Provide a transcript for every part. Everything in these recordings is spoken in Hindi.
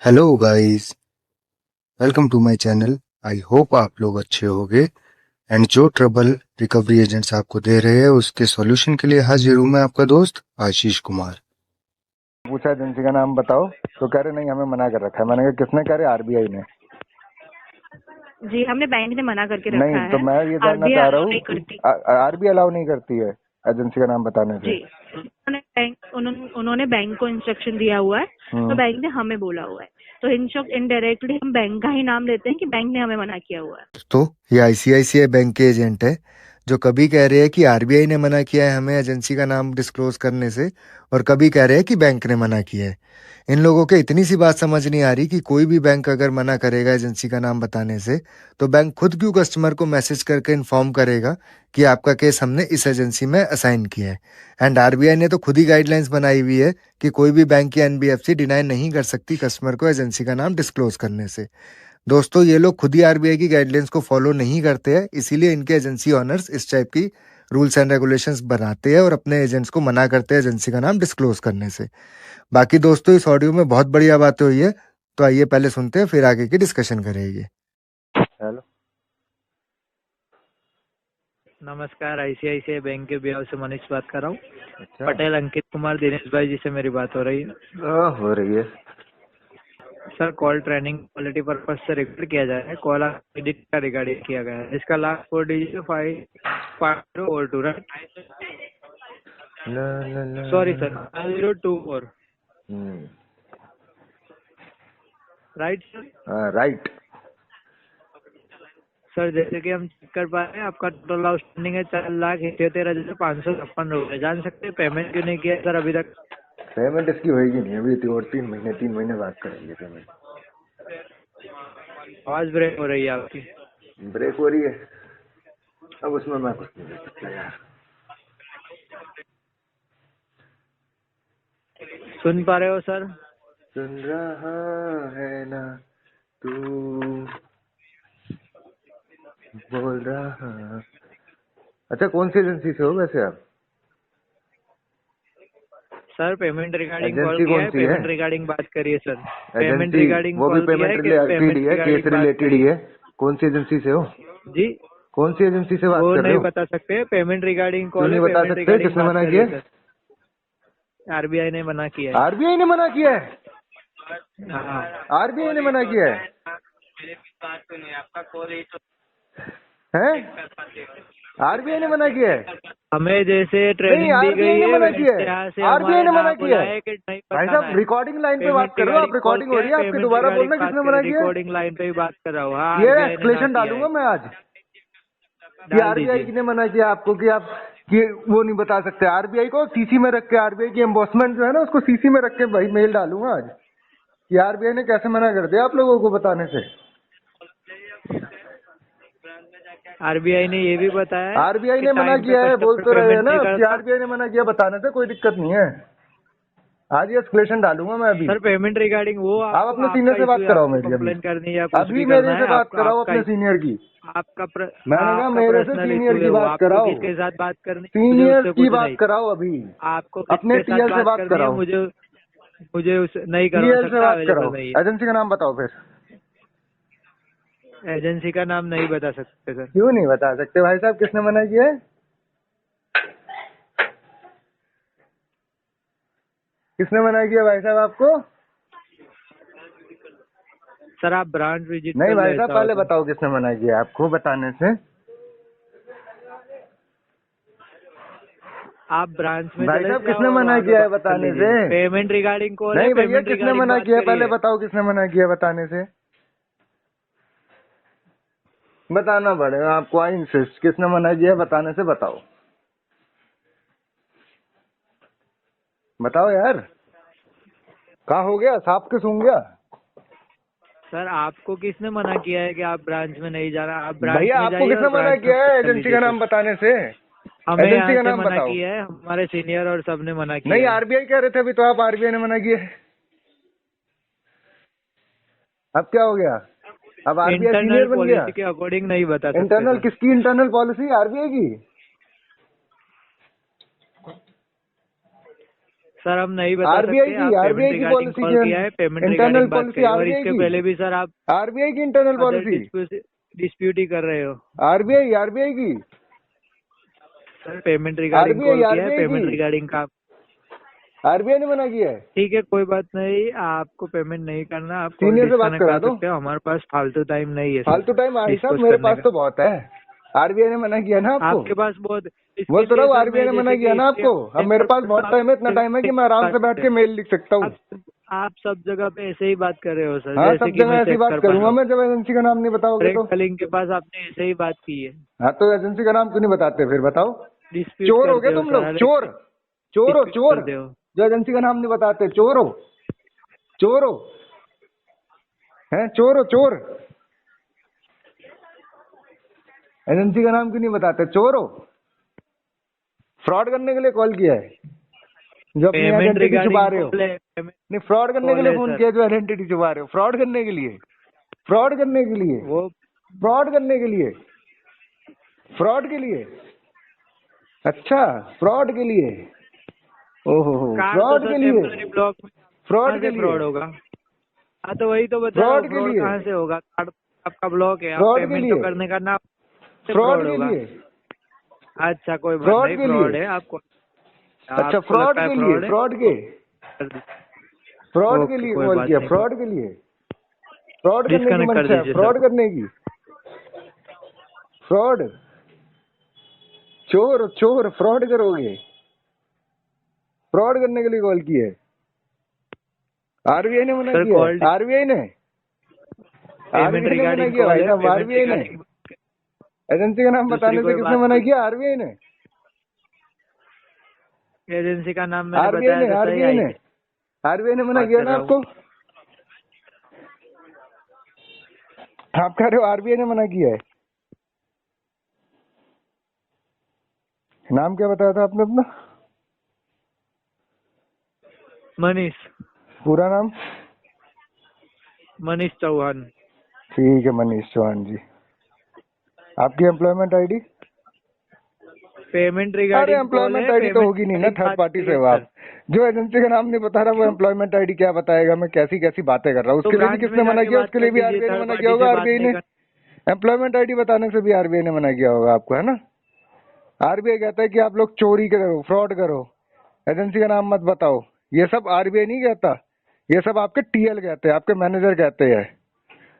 Hello guys, welcome to my channel. I hope आप लोग अच्छे होंगे एंड जो ट्रबल रिकवरी एजेंट्स आपको दे रहे हैं उसके सॉल्यूशन के लिए हाजिर हूं मैं आपका दोस्त आशीष कुमार। पूछा एजेंसी का नाम बताओ तो कह रहे नहीं हमें मना कर रखा है। मैंने कहा किसने? कह रहे आरबीआई ने। जी, हमने बैंक ने मना करके रखा नहीं तो है। मैं ये जानना आरबीआई चाह रहा अलाउ नहीं हूँ, करती। आरबीआई अलाउ नहीं करती है एजेंसी का नाम बताने से। जी, उन्होंने बैंक को इंस्ट्रक्शन दिया हुआ है, तो बैंक ने हमें बोला हुआ है। तो इनडायरेक्टली हम बैंक का ही नाम लेते हैं कि बैंक ने हमें मना किया हुआ है। दोस्तों, ये आईसीआईसीआई बैंक के एजेंट है जो कभी कह रहे हैं कि आरबीआई ने मना किया है हमें एजेंसी का नाम डिस्क्लोज करने से और कभी कह रहे हैं कि बैंक ने मना किया है। इन लोगों के इतनी सी बात समझ नहीं आ रही कि कोई भी बैंक अगर मना करेगा एजेंसी का नाम बताने से तो बैंक खुद क्यों कस्टमर को मैसेज करके इन्फॉर्म करेगा कि आपका केस हमने इस एजेंसी में असाइन किया है। एंड आरबीआई ने तो खुद ही गाइडलाइंस बनाई हुई है कि कोई भी बैंक या एनबीएफसी डिनाई नहीं कर सकती कस्टमर को एजेंसी का नाम डिस्क्लोज करने से। दोस्तों, ये लोग खुद ही आरबीआई की गाइडलाइंस को फॉलो नहीं करते हैं, इसीलिए इनके एजेंसी ऑनर्स इस टाइप की रूल्स एंड रेगुलेशंस बनाते हैं और अपने एजेंट्स को मना करते हैं एजेंसी का नाम डिस्क्लोज करने से। बाकी दोस्तों, इस ऑडियो में बहुत बढ़िया बातें हुई है, तो आइए पहले सुनते हैं फिर आगे की डिस्कशन करेंगे। हेलो, नमस्कार, आईसीआईसीआई बैंक के बिहार से मनीष बात कर रहा हूँ। अच्छा पटेल अंकित कुमार दिनेश भाई जी से मेरी बात हो रही है। हो रही है। Sir, call training quality purpose से रिकॉर्ड किया जा रहा है। कॉल एडिट का रिगार्डिंग किया गया है। इसका लास्ट 4 डिजिट 55042 राइट? ला, ला, ला, सॉरी सर, 5024 हम्म, राइट सर? राइट। सर, जैसे कि हम चेक कर पा रहे हैं आपका टोटल आउटस्टैंडिंग है 4,78,556 रुपये। जान सकते हैं पेमेंट क्यों नहीं किया सर अभी तक? पेमेंट इसकी होगी नहीं अभी तो, और 3 महीने बाद करेंगे पेमेंट। आवाज ब्रेक हो रही है आपकी। ब्रेक हो रही है, अब उसमें मैं कुछ नहीं कर सकता यार। सुन पा रहे हो सर? सुन रहा है ना तू, बोल रहा। अच्छा, कौन सी एजेंसी से हो वैसे आप? Sir, payment regarding call agency किया कौन है, सी है? पेमेंट रिगार्डिंग बात करिए सर। पेमेंट एजेंसी रिगार्डिंग वो भी कॉल किया पेमेंट है कि रिलेटेड पेमेंट ही है, केस रिगार्डिंग बात रिलेटेड ही करिए? है। कौन सी एजेंसी से हो? जी, कौन सी एजेंसी से बात वो कर रहे नहीं हो? बता सकते। पेमेंट रिगार्डिंग क्यों कॉल है, नहीं बता पेमेंट सकते? रिगार्डिंग किसने बात मना किया करिए है? सर। आरबीआई ने मना किया है। आरबीआई ने मना किया है? हाँ। आरबीआई ने मना किया है? हैं? आरबीआई ने मना किया है? हमें जैसे नहीं, ट्रेनिंग दी आरबीआई गई ने है मना किया वैसे है। यहाँ से आरबीआई हमारा ने मना नाम किया बोला है। है कि नहीं भाई बताना साहब, है। रिकॉर्डिंग लाइन पे बात पेमेंट कर रहे हो आप? रिगार्डिंग कॉल रिकॉर्डिंग हो किया रही है, है आपकी, पेमेंट दोबारा रिगार्डिंग बोलना बात किसने मना करिए। किया है? रिकॉर्डिंग लाइन पे ही बात कर रहा हूँ। हाँ, ये आरबीआई ने ना एक्सप्लेनेशन किया डालूंगा है। मैं आज कि डाल आरबीआई दीजिए। ने मना किया आपको कि आप कि वो नहीं बता सकते। आरबीआई को सीसी में रख के, आरबीआई की एम्बोसमेंट जो है ना उसको सीसी में रख के भाई मेल डालूंगा आज कि आरबीआई ने कैसे मना कर दिया आप लोगों को बताने से। आरबीआई ने ये भी बताया है आरबीआई कि ने मना टाइम पे किया है, बोल कस्टमर तो रहे हैं पेमेंट ना नहीं कि करता। आरबीआई ने मना किया बताने से, कोई दिक्कत नहीं है। आज ये एक्सप्लेनेशन डालूंगा मैं अभी। सर, पेमेंट रिगार्डिंग वो आप अपने आपका सीनियर से बात इशू है, कराओ आपको मेरी अभी। कंप्लेन करनी है या कुछ अभी भी मेरे करना से है। बात आपका कराओ आपका अपने सीनियर की। मैंने कहा आपका मेरे से पर्सनल सीनियर इशू है की वो। बात आपको कराओ। किसके साथ बात करनी है मुझे सीनियर उससे की कुछ बात नहीं। कराओ अभी। आपको अपने किसके साथ टीएल से बात बात करनी है कराओ। मुझे मुझे उस नहीं कर टीएल से सकता, बात अवेलेबल कराओ। नहीं है। एजेंसी का नाम बताओ फिर। एजेंसी का नाम नहीं बता सकते सर। क्यों नहीं बता सकते भाई साहब? किसने मना किया है? किसने मना किया भाई साहब आपको? सर, आप ब्रांच विजिट नहीं कर भाई साहब, लेता हो पहले तो। बताओ किसने मना किया आपको बताने से। आप ब्रांच में भाई चले साहब, जाओ किसने और मना वहाँ पे किया है बात कर बताने से? लीजिए। पेमेंट रिगार्डिंग कॉल है, नहीं भैया, पेमेंट किसने रिगार्डिंग मना बात किया है पहले करिए। बताओ किसने मना किया बताने से। बताना पड़ेगा आपको। आई इंसिस्ट, किसने मना किया है बताने से बताओ। बताओ यार, कहाँ हो गया? सांप के सूंघ गया? सर, आपको किसने मना किया है कि आप ब्रांच में नहीं जाना? आप ब्रांच भैया में आपको जाइए किसने और मना ब्रांच में किया बात है कर एजेंसी लीजिए का सर। नाम बताने से? हमें एजेंसी यहाँ का से नाम मना बताओ। किया है, हमारे सीनियर और सबने मना नहीं, किया है। आरबीआई कह रहे थे अभी तो आप, आरबीआई ने मना किया है। अब क्या हो गया? अब आरबीआई इंटरनल सीनियर बन गया? पॉलिसी के अकॉर्डिंग नहीं बता सकते इंटरनल सर। किसकी? इंटरनल पॉलिसी आरबीआई की? सर हम नहीं बता आरबीआई सकते। की आप आरबीआई पेमेंट की रिगार्डिंग पॉलिसी कॉल किया है, पेमेंट इंटरनल रिगार्डिंग बात पॉलिसी करिए। और आरबीआई इसके की पहले भी सर आप आरबीआई की इंटरनल अदर पॉलिसी डिस्प्यूट ही कर रहे हो। आरबीआई की sir payment regarding RBI call किया है, आरबीआई पेमेंट की रिगार्डिंग का। आरबीआई ने मना किया है। ठीक है, कोई बात नहीं। आपको पेमेंट नहीं करना, आप कॉल सीनियर से बात डिस्कनेक्ट करा कर दो। सकते हो। हमारे पास फालतू टाइम नहीं है सर फालतू टाइम आई साहब डिस्कस मेरे करने पास का। तो बहुत है। आरबीआई ने मना किया ना आपको। आपके पास बहुत बोल इसके तो रहा लिए हूँ सर आरबीआई मैं ने मना जैसे किया कि ना आपको। अब मेरे पास बहुत टाइम है, इतना टाइम है कि मैं आराम से बैठ के मेल लिख सकता हूँ। आप सब जगह पे ऐसे ही बात कर रहे हो सर, हाँ जैसे सब कि जगह मैं ऐसी चेक बात कर पा रहा करूंगा हूँ। मैं जब एजेंसी का नाम नहीं बताओगे एक तो। कलिंग के पास आपने ऐसे ही बात की है। हाँ तो एजेंसी का नाम क्यों नहीं बताते फिर बताओ। डिस्प्यूट चोर हो करते गए हो तुम सर, लोग, हर चोर चोर हो डिस्प्यूट चोर। करते हो। जो एजेंसी का नाम नहीं बताते चोर हो, चोर हो, हैं चोर हो चोर। एजेंसी का नाम क्यों नहीं बताते, चोर हो। फ्रॉड करने के लिए कॉल किया है जो अपनी पेमेंट आइडेंटिटी छुपा रिगार्डिंग रहे हो। कॉल है, पेमेंट नहीं फ्रॉड करने के कॉल लिए है फोन सर। किया जो आइडेंटिटी छुपा रहे हो, फ्रॉड करने के लिए, फ्रॉड करने के लिए, वो फ्रॉड करने के लिए, फ्रॉड के लिए। अच्छा फ्रॉड के लिए, ओहो हो कार्ड तो फ्रॉड सर के लिए, टेम्पररी ब्लॉक में फ्रॉड कहाँ के से लिए, फ्रॉड होगा? हाँ तो वही तो बता रहा हूँ, फ्रॉड के फ्रॉड लिए, कहाँ से होगा? कार्ड आपका ब्लॉक है, आप फ्रॉड के पेमेंट तो लिए, करने का ना से फ्रॉड फ्रॉड के होगा। लिए, अच्छा कोई बात फ्रॉड नहीं, के लिए। फ्रॉड है आपको अच्छा आपको फ्रॉड लगता है के लिए, फ्रॉड है। फ्रॉड के, फ्रॉड के ओके लिए कोई कॉल बात किया, नहीं, फ्रॉड के लिए, फ्रॉड करने की डिस्कनेक्ट कर मंशा है, दीजिए फ्रॉड सर। करने की, फ्रॉड, चोर चोर फ्रॉड करोगे, फ्रॉड करने के लिए कॉल की है। आरबीआई ने मना सर किया है, कॉल आरबीआई ने, पेमेंट आरबीआई ने मना रिगार्डिंग किया कॉल भाई है, साहब, पेमेंट आरबीआई ने। रिगार्डिंग एजेंसी का नाम दूसरी बताने से कोई किसने बात मना नहीं। किया, आरबीआई ने, एजेंसी का नाम मैंने आरबीआई बताया ने, तो सही, आरबीआई आई ने, आरबीआई ने मना बात किया कर ना रहा हूँ। आपको। आप कह रहे हो आरबीआई ने मना किया है। नाम क्या बताया था आपने अपना, मनीष पूरा नाम। मनीष चौहान। ठीक है मनीष चौहान जी। आपकी एम्प्लॉयमेंट आईडी। पेमेंट अरे रिगार्डिंग कॉल एम्प्लॉयमेंट है, आईडी तो पेमेंट होगी नहीं ना, रिगार्डिंग थर्ड बात पार्टी से करिए हो सर। आप। जो एजेंसी का नाम नहीं बता रहा वो क्यों? एम्प्लॉयमेंट आईडी क्या बताएगा, मैं कैसी कैसी बातें कर रहा हूँ। तो उसके लिए भी ब्रांच में किसने मना जाके किया, बात उसके लिए कर भी दीजिए, आरबीआई ने थर्ड मना किया पार्टी होगा, से बात आरबीआई नहीं ने। कर। एम्प्लॉयमेंट आईडी बताने से भी आरबीआई ने मना किया होगा आपको, है ना। आरबीआई कहता है कि आप लोग चोरी करो, फ्रॉड करो, एजेंसी का नाम मत बताओ। ये सब आरबीआई नहीं कहता, ये सब आपके टीएल कहते हैं, आपके मैनेजर कहते हैं।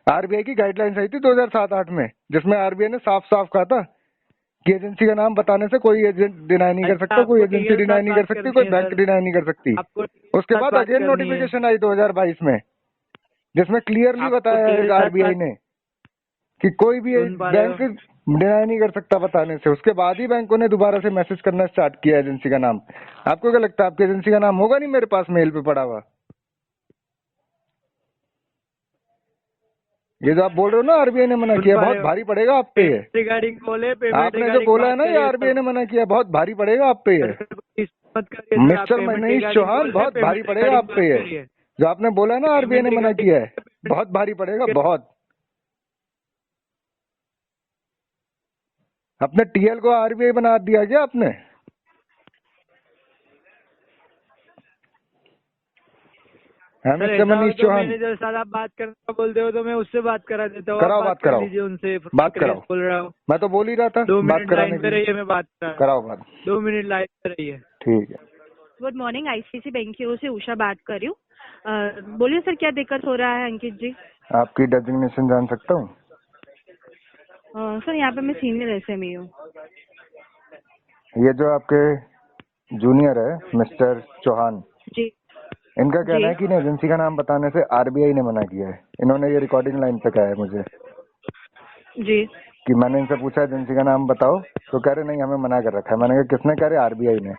आरबीआई की गाइडलाइंस आई थी 2007-8 में, जिसमें आरबीआई ने साफ साफ कहा था कि एजेंसी का नाम बताने से कोई एजेंट डिनाई नहीं कर अच्छा सकता, कोई आपको एजेंसी टीएल डिनाई साथ नहीं कर बात सकती, करनी कोई है बैंक सर, डिनाई नहीं कर सकती। आपको टीएल उसके साथ बाद बात अगेन करनी है, नोटिफिकेशन आई 2022 में, जिसमें क्लियरली आपको बताया टीएल है साथ आरबीआई बात ने कि कोई भी सुन पा रहे बैंक हो? से डिनाई नहीं कर सकता बताने से। उसके बाद ही बैंकों ने दोबारा से मैसेज करना स्टार्ट किया एजेंसी का नाम। आपको क्या लगता है आपकी एजेंसी का नाम होगा नहीं मेरे पास मेल पे पड़ा हुआ। ये जो आप बोल रहे हो ना आरबीआई ने मना सुन किया, पा बहुत रहे हो? भारी पड़ेगा आप पे ये। पेमेंट रिगार्डिंग कॉल है, पेमेंट आपने जो रिगार्डिंग बोला है बात ना ये करिए आरबीआई सर। ने मना किया, बहुत भारी पड़ेगा आप पे ये। मत करिए सर, आप mister payment Manish regarding Chauhan, call है, बहुत भारी पेमेंट पड़ेगा रिगार्डिंग आप बात पे ये। करिए। जो आपने बोला ना आरबीआई ने पेमेंट मना रिगार्डिंग किया है, बहुत भारी पड़ेगा बहुत। अपने टीएल को आरबीआई बना दिया क्या आपने। हाँ सर मिस्टर ऐसा हो मनीष तो चौहान, मैनेजर साथ आप बात करना बोलते हो तो मैं उससे बात करा देता हूँ, आप कराओ बात बात कर कराओ, लीजिए उनसे। बात कराओ। बोल रहा हूँ, मैं तो बोल ही रहा था 2 बात मिनट कराने लाइन के पे लिए। रहिए, मैं बात कर रहा हूँ। कराओ बात। 2 मिनट लाइन पे रहिए। ठीक है। गुड मॉर्निंग, आईसीआईसी बैंक की ओर से उषा बात कर रही हूँ। बोलिए सर, क्या दिक्कत हो रहा है अंकित जी? आपकी डेजिग्नेशन जान सकता हूँ। सर यहाँ पे मैं सीनियर एसएमई हूँ। ये जो आपके जूनियर है मिस्टर चौहान, जी इनका कहना जी है कि एजेंसी का नाम बताने से आरबीआई ने मना किया है। इन्होंने ये रिकॉर्डिंग लाइन पे कहा है मुझे जी। कि मैंने इनसे पूछा एजेंसी का नाम बताओ तो कह रहे नहीं हमें मना कर रखा है। मैंने कहा किसने, कह रहे आरबीआई ने।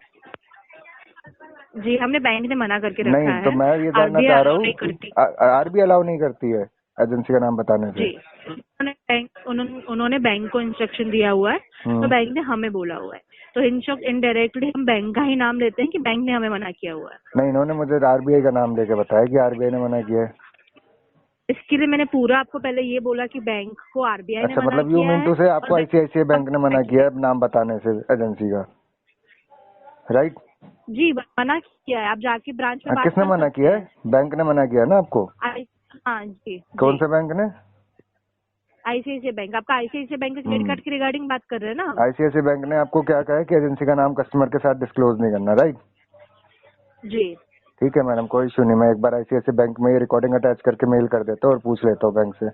जी, हमने बैंक ने मना करके रखा नहीं है। तो मैं ये जानना आरबीआई चाह रहा अलाउ हूँ नहीं कि करती। आरबीआई अलाउ नहीं करती है एजेंसी का नाम बताने से। जी, उन्होंने बैंक को इंस्ट्रक्शन दिया हुआ है, तो बैंक ने हमें बोला हुआ है, तो इनडायरेक्टली हम बैंक का ही नाम लेते हैं कि बैंक ने हमें मना किया हुआ है। नहीं, इन्होंने मुझे आरबीआई का नाम लेके बताया कि आरबीआई ने मना किया है। इसके लिए मैंने पूरा आपको पहले ये बोला कि बैंक को आरबीआई ने अच्छा, मना मतलब यू किया मीन है टू से और आपको आईसीआईसीआई बैंक ने मना किया है नाम बताने से एजेंसी का, राइट। जी मना किया है, आप जाके ब्रांच में बात किसने कर मना सकते किया है? हैं। बैंक ने मना किया ना आपको? हाँ जी कौन से बैंक ने? ICICI bank. आपका आईसीआईसीआई बैंक के क्रेडिट कार्ड के रिगार्डिंग बात कर रहे हैं ना हम? आईसीआईसीआई बैंक ने आपको क्या कहा है कि एजेंसी का नाम कस्टमर के साथ डिस्क्लोज नहीं करना, राइट? जी ठीक है मैडम, कोई इशू नहीं। मैं एक बार आईसीआईसीआई बैंक में ये रिकॉर्डिंग अटैच करके मेल कर देता हूँ और पूछ लेता हूँ बैंक से।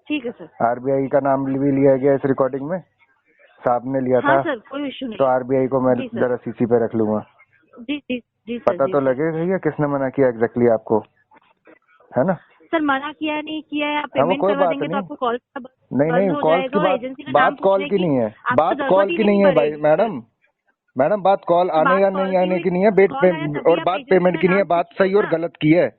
ठीक है सर। आरबीआई का नाम भी लिया गया इस रिकॉर्डिंग में, साहब ने लिया हाँ था, सर कोई इशू नहीं। तो आरबीआई को मैं जी सर। जरा सीसी पे रख लूंगा। जी जी जी सर। पता जी तो सर। लगे भैया किसने मना किया एग्जैक्टली आपको, है ना? सर मना किया है नहीं किया है, आप हाँ वो पेमेंट कोई करवा बात देंगे तो नहीं। आपको कॉल नहीं बंद नहीं, हो कॉल्स जाएगा की और बात एजेंसी का नाम बात कॉल पूछने की नहीं है, आपको बात जरूरत कॉल ही की नहीं है भाई पड़ेगी। मैडम। मैडम बात कॉल आने बात या कॉल नहीं की आने हुई, की नहीं है, कॉल आया तभी और आप बात एजेंसी पेमेंट का की नहीं है, नाम बात पूछे सही और ना। गलत की है।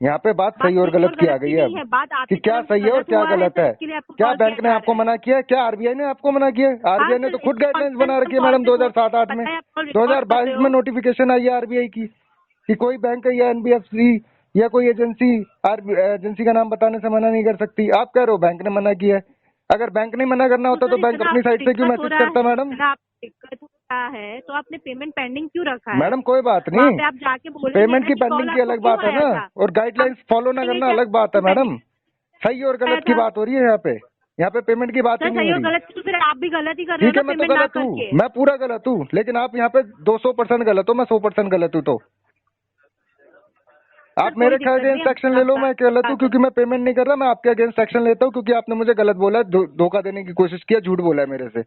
यहाँ पे बात सही और गलत की आ गई है नहीं अब, है, बात कि आपकी क्या तरफ से सही है और गलत क्या हुआ है गलत तो है। इसके लिए आपको क्या कॉल किया बैंक ने जा आपको रहा है। मना किया है? क्या आरबीआई ने आपको मना किया है? आरबीआई ने सर, तो खुद इस गाइडलाइंस बना कॉन्फ्रेंस रखी है को मैडम कॉल पे 2007-8 में। पता है आप कॉल रिकॉर्ड कर रहे 2022 में हो। नोटिफिकेशन आई है आरबीआई की कि कोई बैंक या एनबीएफसी या कोई एजेंसी एजेंसी का नाम बताने से मना नहीं कर सकती। आप कह रहे हो बैंक ने मना किया है। अगर बैंक ने मना करना होता सर तो बैंक इतना अपनी आपको साइड से क्यों दिक्कत हो मैसेज रहा करता है, मैडम? इतना आपको दिक्कत हो रहा है तो आपने पेमेंट पेंडिंग क्यों रखा है? मैडम कोई बात वहाँ नहीं, पे आप जाके बोलेंगे पेमेंट ना की कि कॉल पेंडिंग की आपको अलग क्यों बात है आया ना, था। और गाइडलाइंस फॉलो ना कहेंगे करना कि अलग बात है आपको मैडम। सही और आया गलत की था। बात हो रही है यहाँ पे। यहाँ पे पेमेंट की बात ही सर नहीं सही हो और रही। गलत तो फिर आप भी गलत ही कर रहे हो ठीक है, ना मैं तो पेमेंट ना गलत हूँ, करके। मैं पूरा गलत हूँ, लेकिन आप यहाँ पे 200% गलत हो, मैं 100% गलत हूँ। तो सर आप कोई मेरे दिक्कत नहीं अगेंस्ट एक्शन ले लो, मैं गलत हूँ क्योंकि मैं पेमेंट नहीं कर रहा। मैं आपके अगेंस्ट एक्शन लेता हूँ क्योंकि आपने मुझे गलत बोला, धोखा देने की कोशिश किया, झूठ बोला है मेरे से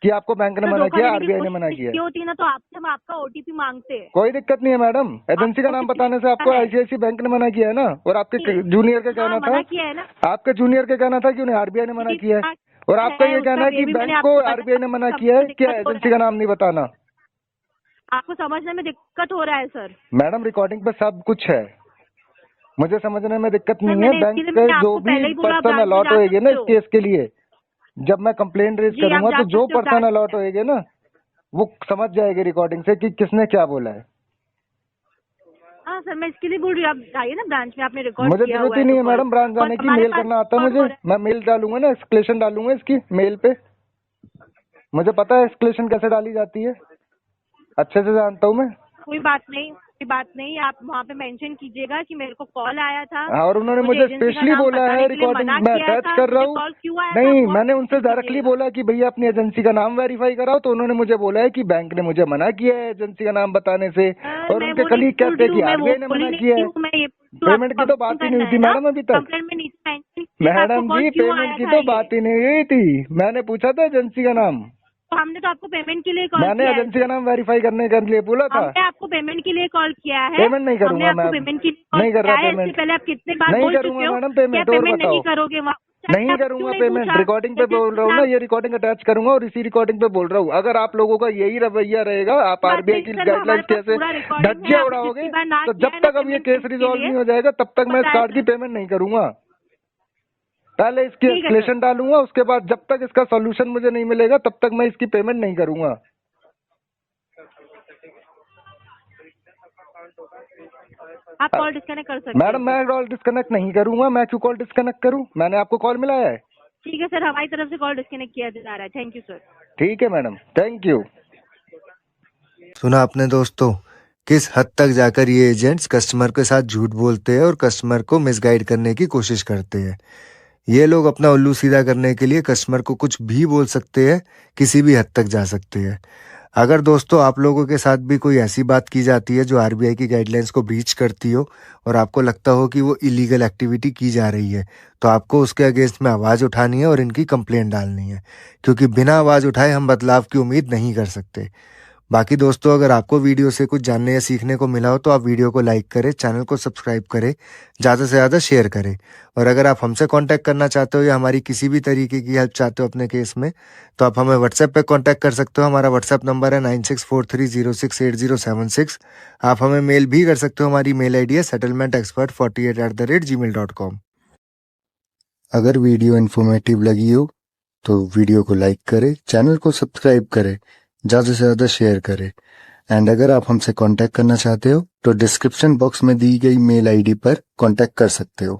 कि आपको बैंक ने सर मना धोखा किया, देने की आरबीआई ने मना कोशिश किया की है। होती ना तो आपसे हम आपका ओटीपी मांगते हैं। कोई दिक्कत नहीं है मैडम, एजेंसी का आपको नाम OTP बताने से आपको है। आईसीआईसी बैंक ने मना किया है ना, और आपके जूनियर का कहना हाँ था, मना किया है ना। आपके जूनियर का कहना था कि उन्हें आरबीआई ने मना किया है, और आपका ये उसका कहना है कि भी मैंने बैंक को आपको आरबीआई ने मना बताया, किया है हमको कि दिक्कत हो एजेंसी रहा का है। नाम नहीं बताना। आपको समझने में दिक्कत हो रहा है सर। मैडम रिकॉर्डिंग पे सब कुछ है, मुझे समझने में दिक्कत सर नहीं है। मैंने बैंक इसके लिए के मैंने जो आपको भी पहले ही बोला आप पर्सन ब्रांच में अलॉट जा होएंगे ना सकते इस हो। केस के लिए, जब मैं कंप्लेंट रेज जी आप करूंगा जा तो जो सकते हो पर्सन ब्रांच अलॉट में। होएंगे ना वो समझ जाएगी रिकॉर्डिंग से कि किसने क्या बोला है। हाँ सर मैं इसके लिए बोल रही हूँ, आप आइए ना ब्रांच में, आपने रिकॉर्ड मुझे किया जरूरत हुआ ही है नहीं तो है कॉल। मैडम ब्रांच और जाने की, हमारे मेल पास करना आता है रिकॉर्ड मुझे, हो रहा मैं मेल डालूंगा ना, एस्केलेशन डालूंगा इसकी मेल पे, मुझे पता है एस्केलेशन कैसे डाली जाती है, अच्छे से जानता हूँ मैं। कोई बात नहीं, आप वहाँ पे मेंशन कीजिएगा कि मेरे को कॉल आया था, और उन्होंने मुझे एजेंसी का स्पेशली नाम बोला है, बताने के लिए रिकॉर्डिंग मना में किया अटैच था, कर रहा मुझे हूँ। कॉल क्यों आया था नहीं, वो मैंने उनसे मेंशन डायरेक्टली कीजिएगा। बोला कि भैया अपनी एजेंसी का नाम वेरीफाई कराओ, तो उन्होंने मुझे बोला है कि बैंक ने मुझे मना किया है एजेंसी का नाम बताने से, और मैं उनके वो नहीं कलीग बोल कहते रही हैं हूँ, कि मैं वो आरबीआई ने बोली मना नहीं किया रही है। हूँ, मैं ये पेमेंट की तो बात ही नहीं हुई थी मैडम अभी तक। कंप्लेंट में नीचे मेंशन कीजिए आपको मैडम कॉल जी क्यों पेमेंट आया की था तो ये। बात ही नहीं हुई थी, मैंने पूछा था एजेंसी का नाम, तो हमने तो आपको पेमेंट के लिए कॉल मैंने किया है एजेंसी का सर। नाम वेरीफाई करने के लिए बोला था। हमने आपको पेमेंट के लिए कॉल किया है। पेमेंट नहीं हमने करूंगा आपको मैं, पेमेंट के लिए कॉल नहीं कर किया रहा है। इससे पेमेंट, पहले आप कितने बार नहीं बोल चुके करूंगा हो मैडम क्या पेमेंट, और पेमेंट नहीं बताओ। करोगे वहाँ नहीं आप क्यों करूंगा नहीं पेमेंट, पूछा? रिकॉर्डिंग पे बोल रहा हूँ ना, ये रिकॉर्डिंग अटैच करूंगा और इसी रिकॉर्डिंग पे बोल रहा हूँ। अगर आप लोगों का यही रवैया रहेगा, आप बात आरबीआई नहीं की सर, हमारे गाइडलाइंस पास कैसे पूरा रिकॉर्डिंग है, धज्जियां आपने उड़ाओगे, जितनी बार ना तो किया जब है ना तक अब ये पेमेंट केस के रिजॉल्व लिए नहीं हो जाएगा तब तक मैं इस बताया कार्ड की सर। पेमेंट नहीं करूंगा। पहले इसकी ठीक है सर। एस्केलेशन डालूंगा, उसके बाद जब तक इसका सोल्यूशन मुझे नहीं मिलेगा तब तक मैं इसकी पेमेंट नहीं करूंगा। आप कॉल डिस्कनेक्ट कर सकते मैडम हो मैं सर। कॉल डिस्कनेक्ट नहीं करूंगा, मैं क्यों कॉल डिस्कनेक्ट करूं? मैंने आपको कॉल मिलाया है। ठीक है सर, हमारी तरफ से कॉल डिस्कनेक्ट किया जा रहा है। Thank you sir. ठीक है मैडम, थैंक यू। सुना आपने दोस्तों, किस हद तक जाकर ये एजेंट्स कस्टमर के साथ झूठ बोलते हैं और कस्टमर को मिसगाइड करने की कोशिश करते हैं। ये लोग अपना उल्लू सीधा करने के लिए कस्टमर को कुछ भी बोल सकते हैं, किसी भी हद तक जा सकते हैं। अगर दोस्तों आप लोगों के साथ भी कोई ऐसी बात की जाती है जो आरबीआई की गाइडलाइंस को ब्रीच करती हो और आपको लगता हो कि वो इलीगल एक्टिविटी की जा रही है, तो आपको उसके अगेंस्ट में आवाज़ उठानी है और इनकी कंप्लेंट डालनी है, क्योंकि बिना आवाज़ उठाए हम बदलाव की उम्मीद नहीं कर सकते। बाकी दोस्तों, अगर आपको वीडियो से कुछ जानने या सीखने को मिला हो तो आप वीडियो को लाइक करें, चैनल को सब्सक्राइब करें, ज़्यादा से ज़्यादा शेयर करें। और अगर आप हमसे कांटेक्ट करना चाहते हो या हमारी किसी भी तरीके की हेल्प चाहते हो अपने केस में, तो आप हमें व्हाट्सएप पे कांटेक्ट कर सकते हो। हमारा व्हाट्सएप नंबर है 9643068076। आप हमें मेल भी कर सकते हो, हमारी मेल ID है settlementexpert48@gmail.com। अगर वीडियो इन्फॉर्मेटिव लगी हो तो वीडियो को लाइक करें, चैनल को सब्सक्राइब करें, ज़्यादा से ज़्यादा शेयर करें। एंड अगर आप हमसे कांटेक्ट करना चाहते हो तो डिस्क्रिप्शन बॉक्स में दी गई मेल ID पर कांटेक्ट कर सकते हो।